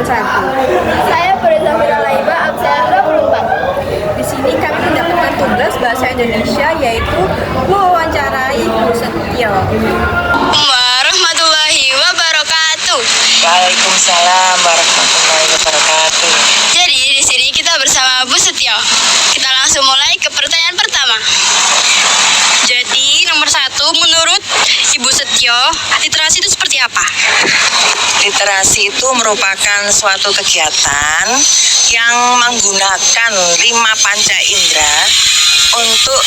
1. Saya Bereza Laiba, absen 24. Di sini kami mendapatkan tugas bahasa Indonesia yaitu mewawancarai Bu Setio. Warahmatullahi wabarakatuh. Waalaikumsalam warahmatullahi wabarakatuh. Jadi di sini kita bersama Bu Setio. Kita langsung mulai ke pertanyaan pertama. Jadi nomor 1, menurut Ibu Setio, literasi itu seperti apa? Literasi itu merupakan suatu kegiatan yang menggunakan 5 panca indera untuk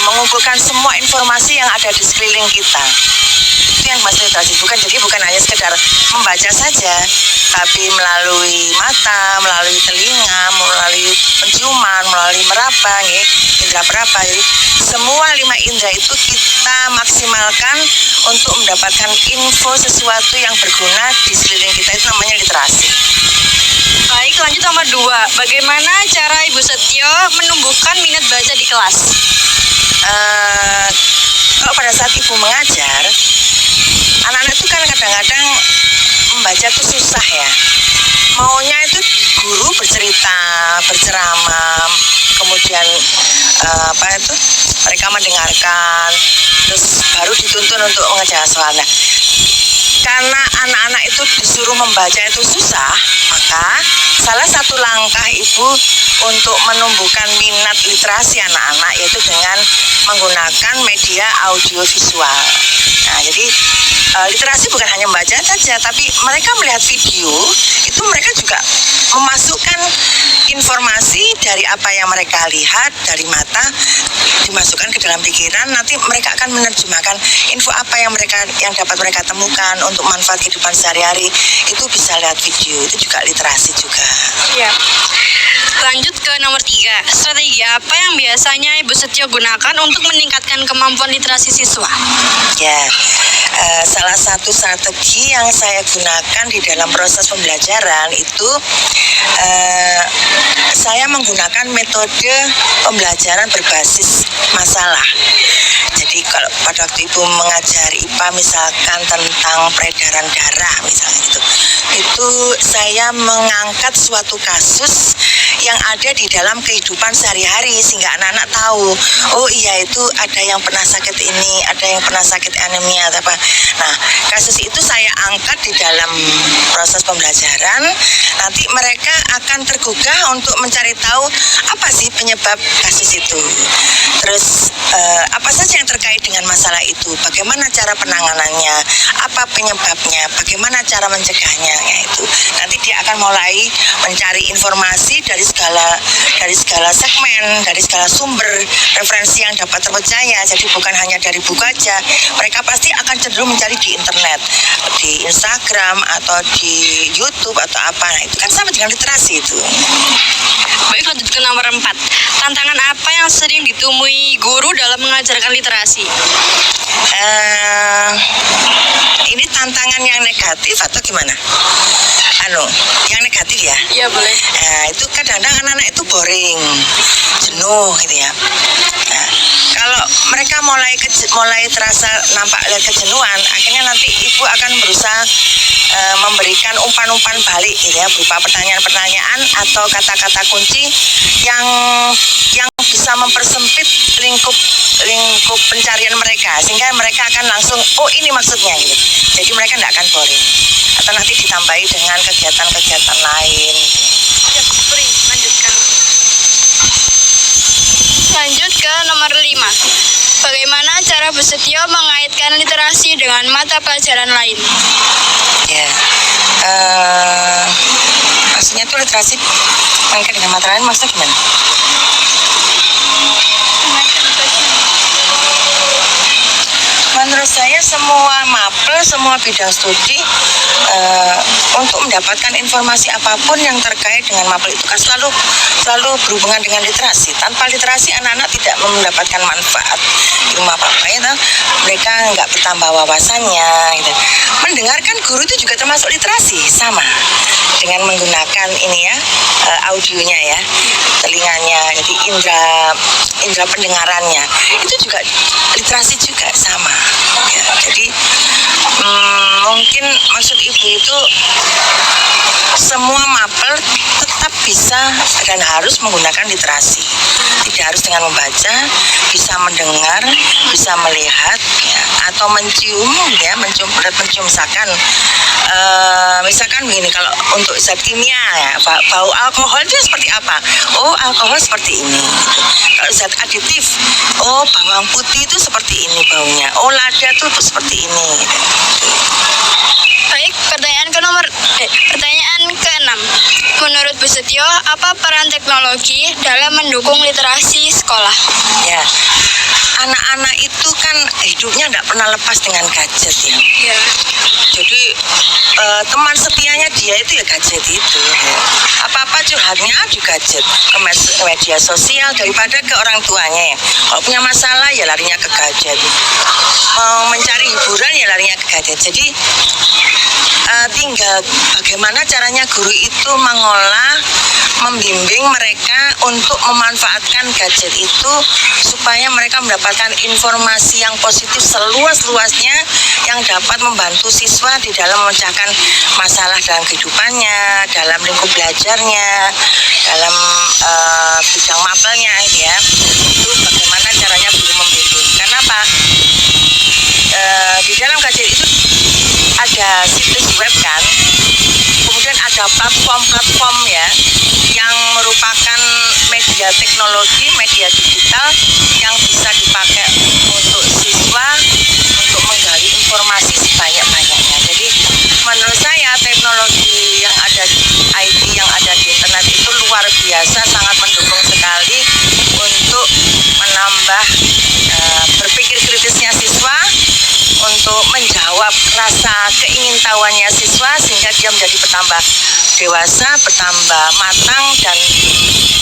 mengumpulkan semua informasi yang ada di sekeliling kita. Itu yang maksud literasi, bukan hanya sekedar membaca saja, tapi melalui mata, melalui telinga, melalui penciuman, melalui meraba, indera peraba. Jadi semua 5 indera itu kita maksimalkan untuk mendapatkan info sesuatu yang berguna di sekeliling kita, itu namanya literasi. Baik, lanjut nomor 2. Bagaimana cara Ibu Setio menumbuhkan minat baca di kelas? Kalau pada saat ibu mengajar, anak-anak itu kan kadang-kadang membaca itu susah ya. Maunya itu guru bercerita, berceramah, kemudian mereka mendengarkan, terus baru dituntun untuk mengerjakan soal. Nah, karena anak-anak itu disuruh membaca itu susah, maka salah satu langkah ibu untuk menumbuhkan minat literasi anak-anak yaitu dengan menggunakan media audiovisual. Nah, jadi literasi bukan hanya membaca saja, tapi mereka melihat video, itu mereka juga memasukkan informasi dari apa yang mereka lihat dari mata, dimasukkan ke dalam pikiran. Nanti mereka akan menerjemahkan info apa yang dapat mereka temukan untuk manfaat kehidupan sehari-hari. Itu bisa lihat video, itu juga literasi juga. Ya. Lanjut ke nomor 3. Strategi apa yang biasanya Ibu Setio gunakan untuk meningkatkan kemampuan literasi siswa? Ya, salah satu strategi yang saya gunakan di dalam proses pembelajaran itu saya menggunakan metode pembelajaran berbasis masalah. Jadi kalau pada waktu ibu mengajar IPA misalkan tentang peredaran darah misalnya itu saya mengangkat suatu kasus yang ada di dalam kehidupan sehari-hari sehingga anak-anak tahu, oh iya itu ada yang pernah sakit ini, ada yang pernah sakit anemia atau apa. Nah, kasus itu saya angkat di dalam proses pembelajaran. Nanti mereka akan tergugah untuk mencari tahu apa sih penyebab kasus itu. Terus apa saja yang terkait dengan masalah itu, bagaimana cara penanganannya, apa penyebabnya, bagaimana cara mencegahnya, ya itu. Nanti dia akan mulai mencari informasi dari segala segmen, dari segala sumber referensi yang dapat terpercaya. Jadi bukan hanya dari buku aja, mereka pasti akan cenderung mencari di internet, di Instagram atau di YouTube atau apa. Nah, itu kan sama dengan literasi itu. Baik, lanjut ke nomor 4. Tantangan apa yang sering ditemui guru dalam mengajarkan literasi? Ini tantangan yang negatif atau gimana? Yang negatif ya? Iya, boleh. Itu kadang-kadang anak-anak itu boring, jenuh gitu ya. Nah, kalau mereka mulai terasa nampak kejenuhan, akhirnya nanti ibu akan berusaha memberikan umpan-umpan balik gitu ya, berupa pertanyaan-pertanyaan atau kata-kata kunci yang bisa mempersempit lingkup pencarian mereka sehingga mereka akan langsung, oh ini maksudnya gitu. Jadi mereka tidak akan boring. Atau nanti ditambahi dengan kegiatan-kegiatan lain. Ya, beri, lanjutkan. Lanjut ke nomor 5. Bagaimana cara Bu Setio mengaitkan literasi dengan mata pelajaran lain? Ya, maksudnya tuh literasi mengaitkan dengan mata lain, maksudnya gimana? Menurut saya semua mapel, semua bidang studi untuk mendapatkan informasi apapun yang terkait dengan mapel itu kan selalu berhubungan dengan literasi. Tanpa literasi anak-anak tidak mendapatkan manfaat ilmu apa-apa ya, mereka nggak bertambah wawasannya gitu. Mendengarkan guru itu juga termasuk literasi, sama dengan menggunakan ini ya, audionya ya, telinganya, jadi indera pendengarannya itu juga literasi juga sama ya. Jadi mungkin maksud ibu itu semua mapel tetap bisa dan harus menggunakan literasi. Tidak harus dengan membaca, bisa mendengar, bisa melihat, ya, atau mencium, ya, mencium misalkan begini, kalau untuk zat kimia, ya, bau alkohol itu seperti apa? Oh, alkohol seperti ini. Gitu. Kalau zat aditif, oh, bawang putih itu seperti ini baunya. Oh, lada itu seperti ini. Gitu. Baik, pertanyaan ke-6. Menurut Bu Setio, apa peran teknologi dalam mendukung literasi sekolah? Ya, anak-anak itu kan hidupnya tidak pernah lepas dengan gadget, ya. Ya. Jadi teman setianya dia itu ya gadget itu, ya. Apa-apa curhatnya di gadget, ke media sosial daripada ke orang tuanya, ya. Kalau punya masalah ya larinya ke gadget, mau mencari hiburan ya larinya ke gadget. Jadi tinggal bagaimana caranya guru itu mengolah, membimbing mereka untuk memanfaatkan gadget itu supaya mereka mendapatkan informasi yang positif seluas-luasnya yang dapat membantu siswa di dalam memecahkan masalah dalam kehidupannya, dalam lingkup belajarnya, dalam bidang mapelnya, ya. Itu bagaimana caranya guru membimbing. Kenapa? Di dalam gadget itu ada situs web kan, kemudian ada platform ya, yang merupakan media teknologi, media digital yang bisa dipakai untuk siswa untuk menggali informasi sebanyak-banyaknya. Jadi menurut saya teknologi yang ada di IT, yang ada di internet itu luar biasa, sangat mendukung sekali untuk menambah berpikir kritisnya siswa, untuk menjawab rasa keingintahuannya siswa sehingga dia menjadi bertambah dewasa, bertambah matang, dan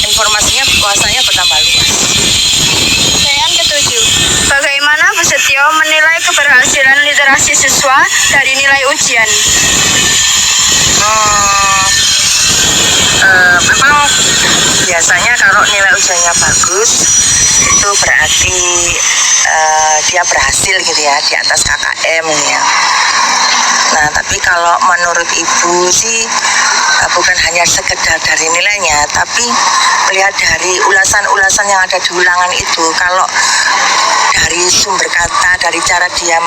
informasinya kuasanya bertambah luas. Pertanyaan ke-7. Bagaimana Bu Setio menilai keberhasilan literasi siswa dari nilai ujian? Memang biasanya kalau nilai ujiannya bagus itu berarti dia berhasil gitu ya, di atas KKM ya. Nah, tapi kalau menurut Ibu sih bukan hanya sekedar dari nilainya, tapi melihat dari ulasan-ulasan yang ada di ulangan itu. Kalau dari sumber kata, dari cara dia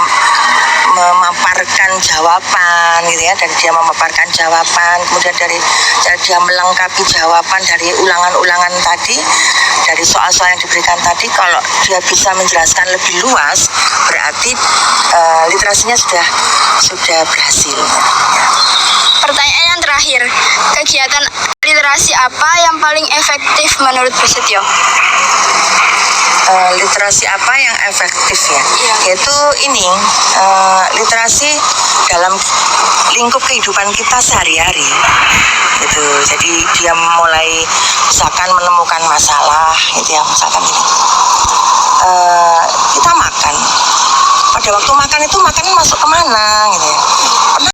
memaparkan jawaban gitu ya, dan dia memaparkan jawaban, kemudian dari cara dia melengkapi jawaban dari ulangan-ulangan tadi, dari soal-soal yang diberikan tadi, kalau dia bisa menjelaskan lebih luas, berarti literasinya sudah berhasil. Pertanyaan yang terakhir, kegiatan literasi apa yang paling efektif menurut Bu Setio? Literasi apa yang efektif ya? Yaitu ini, literasi dalam lingkup kehidupan kita sehari-hari gitu. Jadi dia mulai misalkan menemukan masalah gitu ya, misalkan ini, kita makan, pada waktu makan itu makanan masuk kemana gitu ya.